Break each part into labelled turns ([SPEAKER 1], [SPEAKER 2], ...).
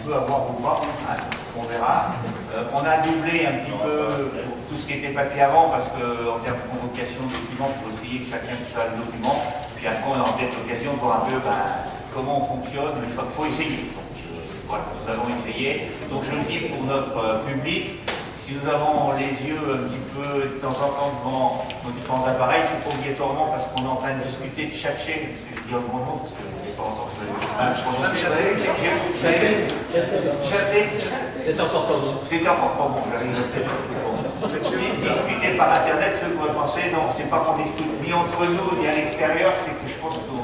[SPEAKER 1] peut avoir ou pas, hein, on verra. On a doublé un petit peu tout ce qui était papier avant, parce qu'en termes de convocation de documents, il faut essayer que chacun soit le document. Puis après, on a peut-être l'occasion de voir un peu comment on fonctionne, mais il faut essayer. Donc, voilà, nous allons essayer. Donc je le dis pour notre public, si nous avons les yeux un petit peu de temps en temps devant nos différents appareils, c'est pas obligatoirement parce qu'on est en train de discuter de chaque chaîne, parce que je dis un grand mot, parce que je n'ai pas encore prononcer.
[SPEAKER 2] C'est encore pas bon.
[SPEAKER 1] C'est encore pas bon, j'arrive à discuter par internet, ceux qui pourraient penser, non, c'est pas qu'on discute ni entre nous ni à l'extérieur, c'est que je pense que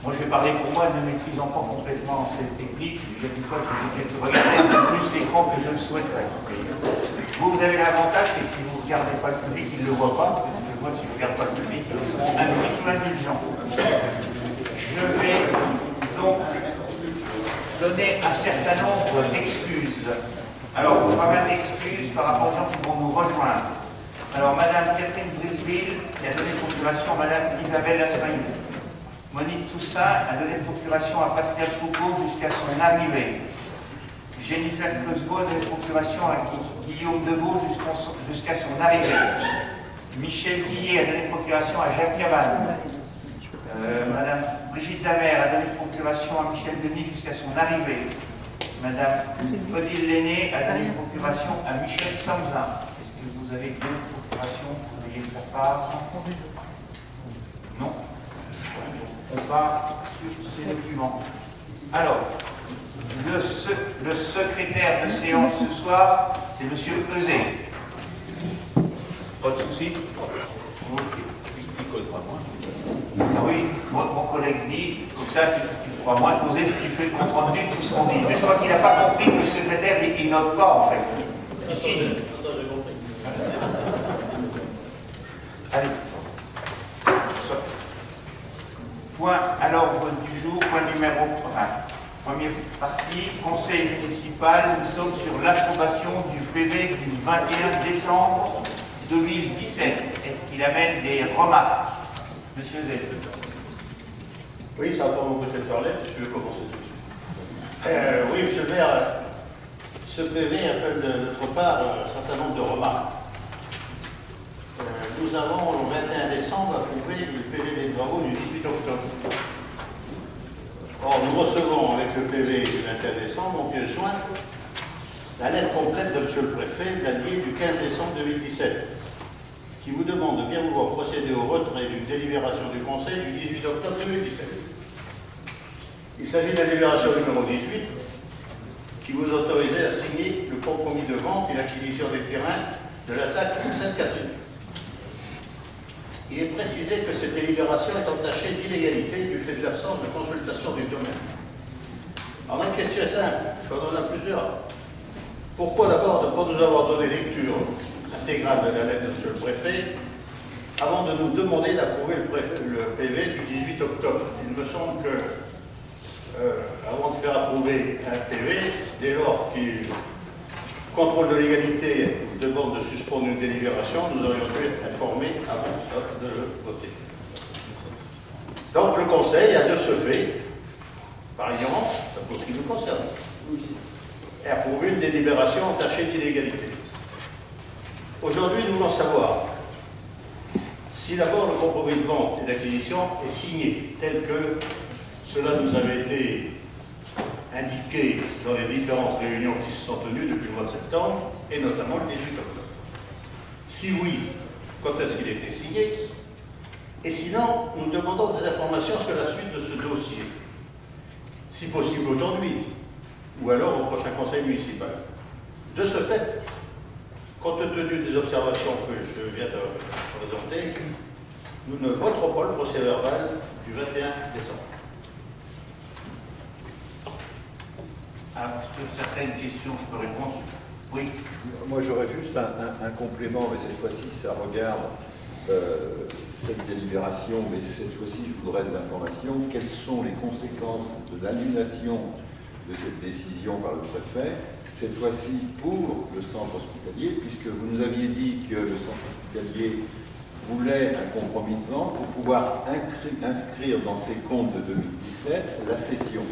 [SPEAKER 1] moi je vais parler pour moi, ne maîtrisant pas complètement cette technique, il y a des fois que je vais regarder un peu plus l'écran que je le souhaiterais. Vous avez l'avantage, c'est que si vous ne regardez pas le public, il ne le voit pas, parce que moi si je ne regarde pas le public, ils seront un petit peu indulgents. Je vais donc donner un certain nombre d'excuses. Alors, pas mal d'excuses par rapport aux gens qui vont nous rejoindre. Alors, Madame Catherine Briseville, qui a donné procuration à Madame Isabelle Asmaï. Monique Toussaint a donné procuration à Pascal Foucault jusqu'à son arrivée. Jennifer Creusevaux a donné procuration à Guillaume Deveau jusqu'à son arrivée. Michel Guillet a donné procuration à Jacques Cabanne. Madame Brigitte Damer a donné procuration à Michel Denis jusqu'à son arrivée. Madame Odile Lenné a donné procuration à Michel Samzin. Est-ce que vous avez d'autres procurations? Vous pourriez faire part? Non. On part sur ces documents. Alors, le secrétaire de séance ce soir, c'est M. Euzet. Pas de souci? Il causera moins. Ah oui, mon collègue dit, comme ça, tu pourras moins poser ce qui fait le compte rendu de tout ce qu'on dit. Mais je crois qu'il n'a pas compris que le secrétaire, il note pas, en fait. Il signe. Allez. Point à l'ordre du jour, point numéro 1. Première partie, conseil municipal, nous sommes sur l'approbation du PV du 21 décembre 2017. Est-ce qu'il amène des remarques? Monsieur Zest.
[SPEAKER 3] Oui, ça va pas m'empêcher de parler, je vais commencer tout de suite. Oui, monsieur le maire, ce PV appelle de notre part un certain nombre de remarques. Nous avons le 21 décembre approuvé le PV des travaux du 18 octobre. Or, nous recevons avec le PV du 21 décembre, en pièce jointe, la lettre complète de monsieur le préfet de l'allié du 15 décembre 2017, qui vous demande de bien vouloir procéder au retrait d'une délibération du Conseil du 18 octobre 2017. Il s'agit de la délibération numéro 18, qui vous autorisait à signer le compromis de vente et l'acquisition des terrains de la SAC Sainte-Catherine. Il est précisé que cette délibération est entachée d'illégalité du fait de l'absence de consultation du domaine. Alors, une question simple, on en a plusieurs. Pourquoi d'abord ne pas nous avoir donné lecture intégrale de la lettre de M. le Préfet avant de nous demander d'approuver le PV du 18 octobre? Il me semble que, avant de faire approuver un PV, dès lors qu'il contrôle de légalité demande de suspendre une délibération, nous aurions dû être informés avant de le voter. Donc le Conseil a de ce fait, par ignorance, ça pour ce qui nous concerne, approuvé une délibération entachée d'illégalité. Aujourd'hui, nous voulons savoir si d'abord le compromis de vente et d'acquisition est signé tel que cela nous avait été indiqué dans les différentes réunions qui se sont tenues depuis le mois de septembre, et notamment le 18 octobre. Si oui, quand est-ce qu'il a été signé? Et sinon, nous demandons des informations sur la suite de ce dossier, si possible aujourd'hui, ou alors au prochain conseil municipal. De ce fait, compte tenu des observations que je viens de présenter, nous ne voterons pas le procès-verbal du 21 décembre.
[SPEAKER 1] Sur certaines questions, je peux répondre. Oui.
[SPEAKER 4] Moi, j'aurais juste un complément, mais cette fois-ci, ça regarde cette délibération, mais cette fois-ci, je voudrais des informations. Quelles sont les conséquences de l'annulation de cette décision par le préfet, cette fois-ci pour le centre hospitalier, puisque vous nous aviez dit que le centre hospitalier voulait un compromis de vente pour pouvoir inscrire dans ses comptes de 2017 la cession.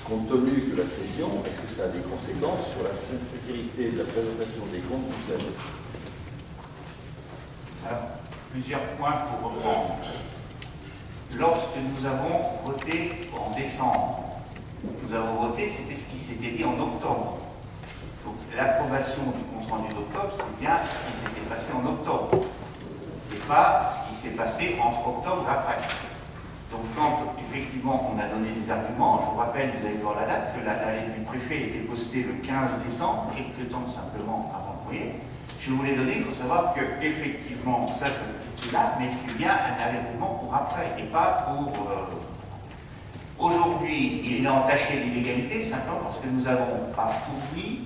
[SPEAKER 4] Compte tenu de la cession, est-ce que ça a des conséquences sur la sincérité de la présentation des comptes du CNS?
[SPEAKER 1] Alors, plusieurs points pour reprendre. Lorsque nous avons voté en décembre, nous avons voté, c'était ce qui s'était dit en octobre. Donc l'approbation du compte rendu d'octobre, c'est bien ce qui s'était passé en octobre. C'est pas ce qui s'est passé entre octobre et après. Donc quand effectivement on a donné des arguments, je vous rappelle, vous allez voir la date, que la lettre du préfet était postée le 15 décembre, quelques temps simplement avant le courrier. Je vous l'ai donné, il faut savoir que effectivement ça c'est là, mais c'est bien un avertissement pour après et pas pour aujourd'hui. Il est entaché d'illégalité simplement parce que nous n'avons pas fourni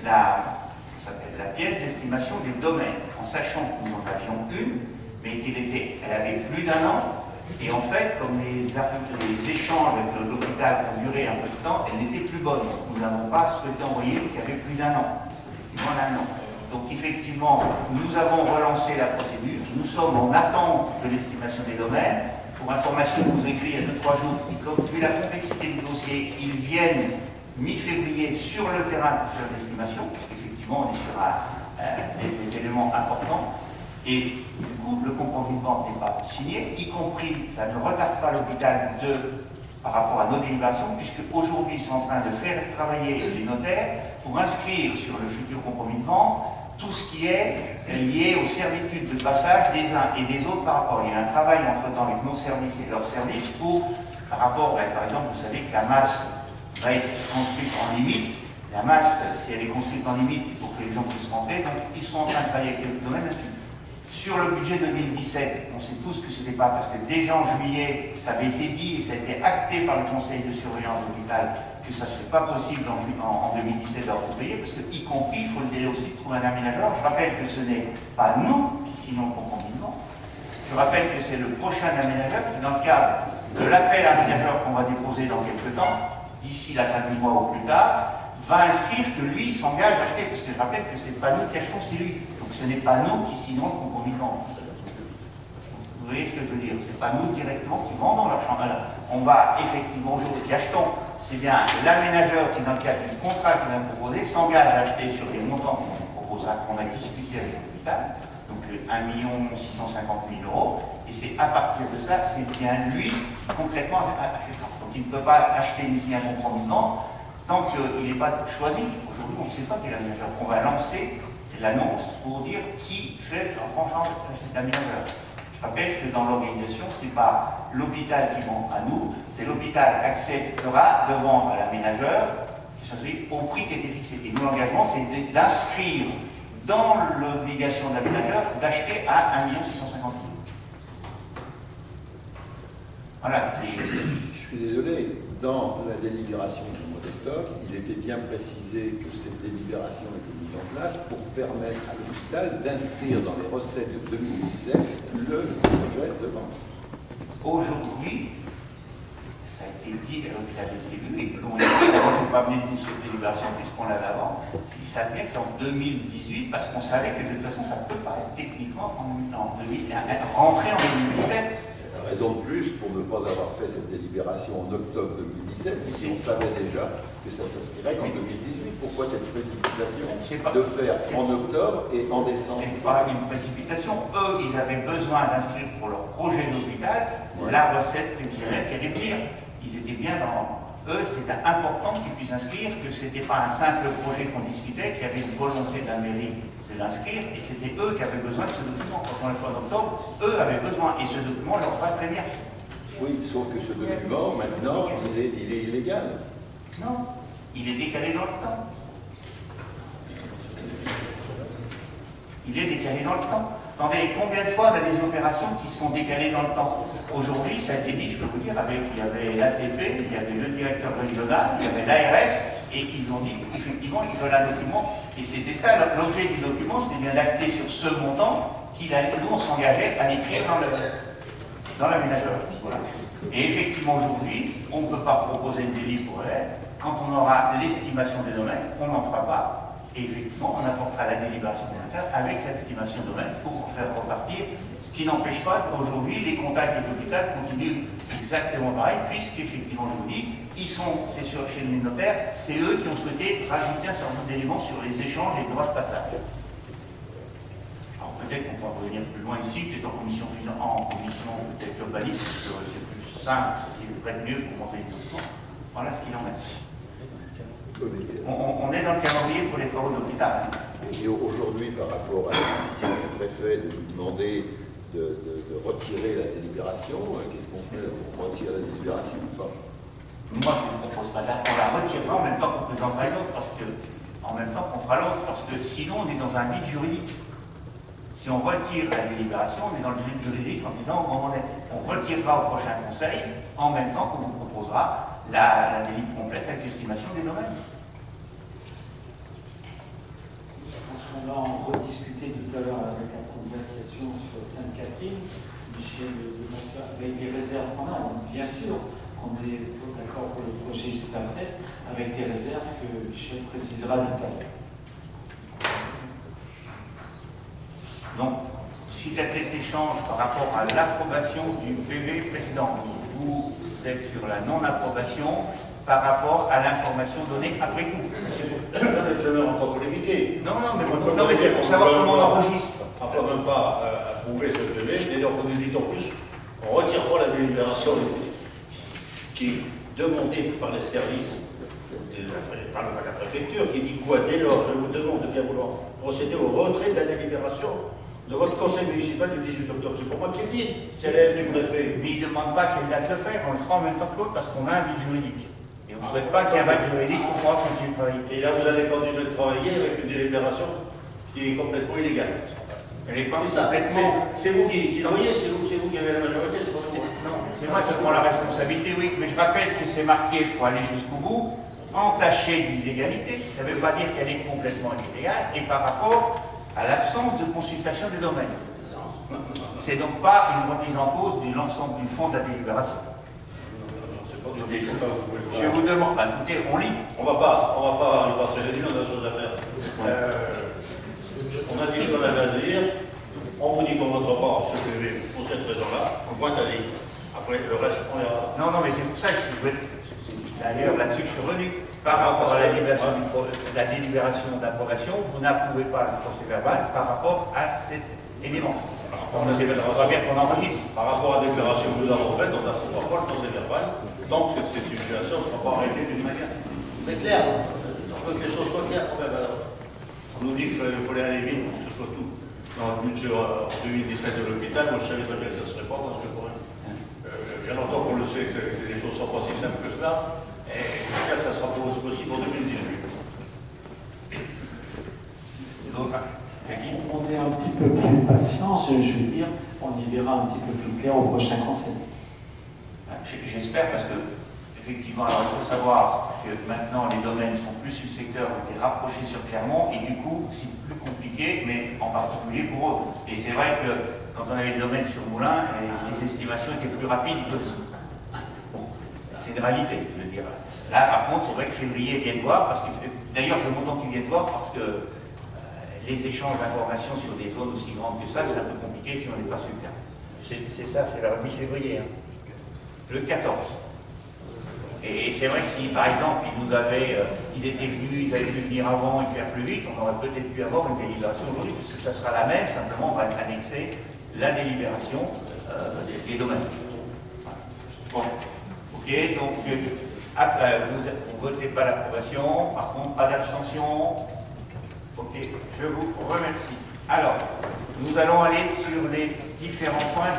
[SPEAKER 1] la pièce d'estimation des domaines, en sachant que nous en avions une, mais elle avait plus d'1 an. Et en fait, comme les échanges avec l'hôpital ont duré un peu de temps, elle n'était plus bonne. Donc nous n'avons pas souhaité envoyer qu'il y avait plus d'1 an. Parce qu'effectivement, elle a 1 an. Donc effectivement, nous avons relancé la procédure. Nous sommes en attente de l'estimation des domaines. Pour information, je vous écris il y a 2-3 jours. Et comme vu la complexité du dossier, ils viennent mi-février sur le terrain pour faire l'estimation, parce qu'effectivement, on est sur des éléments importants. Et du coup, le compromis de vente n'est pas signé, y compris, ça ne retarde pas l'hôpital par rapport à nos délibérations, puisque aujourd'hui, ils sont en train de faire travailler les notaires pour inscrire sur le futur compromis de vente tout ce qui est lié aux servitudes de passage des uns et des autres par rapport. Il y a un travail entre-temps avec nos services et leurs services pour, par rapport, par exemple, vous savez que la masse va être construite en limite. La masse, si elle est construite en limite, c'est pour que les gens puissent rentrer. Donc, ils sont en train de travailler avec le domaine là-dessus. Sur le budget 2017, on sait tous que ce n'était pas, parce que déjà en juillet, ça avait été dit et ça a été acté par le conseil de surveillance de l'hôpital que ça ne serait pas possible en 2017 d'avoir payer, parce que, y compris, il faut le délai aussi de trouver un aménageur. Je rappelle que ce n'est pas nous qui signons le compromis de vente. Je rappelle que c'est le prochain aménageur qui, dans le cadre de l'appel aménageur qu'on va déposer dans quelques temps, d'ici la fin du mois ou plus tard, va inscrire que lui s'engage à acheter, parce que je rappelle que ce n'est pas nous qui achetons, c'est lui. Donc ce n'est pas nous qui signons le compromis de vente. Vous voyez ce que je veux dire? Ce n'est pas nous directement qui vendons la chambre. On va effectivement, aujourd'hui, qui achetons, c'est bien l'aménageur qui, dans le cadre du contrat qu'il va proposer, s'engage à acheter sur les montants qu'on proposera, qu'on a discuté avec l'hôpital, donc 1 650 000 €, et c'est à partir de ça, c'est bien lui, concrètement, achetant. Donc il ne peut pas acheter ici un compromis de vente tant qu'il n'est pas choisi. Aujourd'hui, on ne sait pas qui est l'aménageur. On va lancer l'annonce pour dire qui prend en charge l'aménageur. Je rappelle que dans l'organisation, ce n'est pas l'hôpital qui vend à nous, c'est l'hôpital qui acceptera de vendre à l'aménageur au prix qui a été fixé. Et nous, l'engagement, c'est d'inscrire dans l'obligation de l'aménageur d'acheter à 1 650 000 €. Voilà.
[SPEAKER 4] Je suis désolé, dans la délibération du mois d'octobre, il était bien précisé que cette délibération était mise en place pour permettre à l'hôpital d'inscrire dans les recettes de 2017 le projet de vente.
[SPEAKER 1] Aujourd'hui, ça a été dit à l'hôpital des cellules, et on dit, je ne vais pas venir de cette délibération puisqu'on l'avait avant, il savait que c'est en 2018, parce qu'on savait que de toute façon, ça ne peut pas être techniquement rentrer en 2017.
[SPEAKER 4] Raison de plus pour ne pas avoir fait cette délibération en octobre 2017, si on savait déjà que ça s'inscrirait en 2018. Pourquoi cette précipitation de faire en octobre et en décembre?
[SPEAKER 1] Ce n'est pas une précipitation. Eux, ils avaient besoin d'inscrire pour leur projet d'hôpital la recette prévisionnelle qui allait venir. Ils étaient bien dans... Eux, c'était important qu'ils puissent inscrire, que ce n'était pas un simple projet qu'on discutait, qu'il y avait une volonté de la mairie de l'inscrire, et c'était eux qui avaient besoin de ce document. Quand on l'a fait en octobre, eux avaient besoin, et ce document leur va très bien.
[SPEAKER 4] Oui, sauf que ce document, maintenant, il est illégal.
[SPEAKER 1] Non, il est décalé dans le temps. Il est décalé dans le temps. Attendez, combien de fois on a des opérations qui sont décalées dans le temps? Aujourd'hui, ça a été dit, je peux vous dire, il y avait l'ATP, il y avait le directeur régional, il y avait l'ARS, et ils ont dit, effectivement, ils veulent un document. Et c'était ça, l'objet du document, c'était bien d'acter sur ce montant qu'il allait, nous, on s'engageait à l'écrire dans l'aménageur. Voilà. Et effectivement, aujourd'hui, on ne peut pas proposer une délit pour elle. Quand on aura l'estimation des domaines, on n'en fera pas. Et effectivement, on apportera la délibération communautaire avec l'estimation de domaine pour faire repartir, ce qui n'empêche pas qu'aujourd'hui, les contacts avec l'hôpital continuent exactement pareil, puisqu'effectivement, je vous dis, c'est sûr, chez les notaires, c'est eux qui ont souhaité rajouter un certain nombre d'éléments sur les échanges et les droits de passage. Alors peut-être qu'on pourra revenir plus loin ici, peut-être en commission peut-être urbaniste, c'est plus simple, ça c'est peut-être mieux pour montrer les documents. Voilà ce qu'il en est. On est dans le calendrier pour les travaux de l'hôpital.
[SPEAKER 4] Et aujourd'hui, par rapport à la décision du préfet de nous demander de retirer la délibération, qu'est-ce qu'on fait? On retire la délibération ou pas?
[SPEAKER 1] Moi, je ne propose pas on la retirera en même temps qu'on présentera l'autre, parce que en même temps qu'on fera l'autre, parce que sinon on est dans un vide juridique. Si on retire la délibération, on est dans le vide juridique en disant on retirera au prochain conseil en même temps qu'on vous proposera la délib complète avec l'estimation des domaines.
[SPEAKER 5] Je pense qu'on va en rediscuter tout à l'heure avec la convocation sur Sainte-Catherine. Michel avec les réserves qu'on a, donc bien sûr qu'on est d'accord pour le projet Stafet, avec des réserves que Michel précisera tout à l'heure.
[SPEAKER 1] Donc, suite à cet échange par rapport à l'approbation du PV précédent, vous êtes sur la non-approbation par rapport à l'information donnée après coup.
[SPEAKER 3] Je vais encore polémiquer.
[SPEAKER 1] Non, mais c'est pour savoir comment on enregistre.
[SPEAKER 3] On ne peut même pas approuver ce PV, dès lors qu'on nous dit en plus, on ne retire pas la délibération qui est demandée par les services, par la préfecture, qui dit quoi? Dès lors, je vous demande de bien vouloir procéder au retrait de la délibération de votre conseil municipal du 18 octobre. C'est pour moi qui le dis, c'est l'aide du préfet.
[SPEAKER 1] Mais il ne demande pas quelle date le faire, on le fera en même temps que l'autre parce qu'on a un vide juridique. Et on ne souhaite pas qu'il y ait un vide juridique pour pouvoir continuer de travailler.
[SPEAKER 3] Et là, vous allez continuer de travailler avec une délibération qui est complètement illégale.
[SPEAKER 1] Elle n'est pas
[SPEAKER 3] complètement. C'est vous qui l'envoyez, c'est vous qui avez la majorité.
[SPEAKER 1] Non, c'est moi qui prends la responsabilité, oui, mais je rappelle que c'est marqué, il faut aller jusqu'au bout, entaché d'illégalité, ça ne veut pas dire qu'elle est complètement illégale, et par rapport à l'absence de consultation des domaines. C'est donc pas une remise en cause de l'ensemble du fond de la délibération. Je vous demande, écoutez, on lit.
[SPEAKER 3] On va pas y passer les nuits, on a d'autres choses à faire. On a des choses à dire, on vous dit qu'on ne votera pas ce PV pour cette raison-là, on pointe à dire. Après, le reste, on verra.
[SPEAKER 1] Non, mais c'est pour ça que c'est d'ailleurs là-dessus que je suis revenu. Par rapport à la délibération d'approbation, vous n'approuvez pas le procès verbal par rapport à cet élément. On va bien qu'on enregistre.
[SPEAKER 3] Par rapport à la déclaration que nous avons faite, on n'approuvera pas le procès verbal. Donc, cette situation ne sera pas réglée d'une manière très claire. On veut que les choses soient claires quand même. Alors, on nous dit qu'il fallait aller vite pour que ce soit tout. Dans le budget en 2017 de l'hôpital, moi je savais très bien que ça ne se ferait pas parce que pour bien longtemps qu'on le sait que les choses ne sont pas si simples que cela. Et j'espère que ça sera possible en 2018.
[SPEAKER 5] On est un petit peu plus patient, je veux dire, on y verra un petit peu plus clair au prochain conseil.
[SPEAKER 1] J'espère parce que, effectivement, alors il faut savoir que maintenant les domaines sont plus secteurs, ont été rapprochés sur Clermont et du coup c'est plus compliqué, mais en particulier pour eux. Et c'est vrai que quand on avait les domaines sur Moulins, les estimations étaient plus rapides aussi. C'est une réalité, je veux dire. Là, par contre, c'est vrai que février viennent voir, parce que d'ailleurs, je m'entends qu'ils viennent voir parce que les échanges d'informations sur des zones aussi grandes que ça, c'est un peu compliqué si on n'est pas sur le terrain. C'est ça, c'est la mi-février. Hein. Le 14. Et c'est vrai que si, par exemple, ils étaient venus, ils avaient pu venir avant et faire plus vite, on aurait peut-être pu avoir une délibération aujourd'hui, puisque ça sera la même, simplement on va être annexé la délibération des domaines. Bon. Ok, donc vous votez pas l'approbation, par contre pas d'abstention. Ok, je vous remercie. Alors, nous allons aller sur les différents points.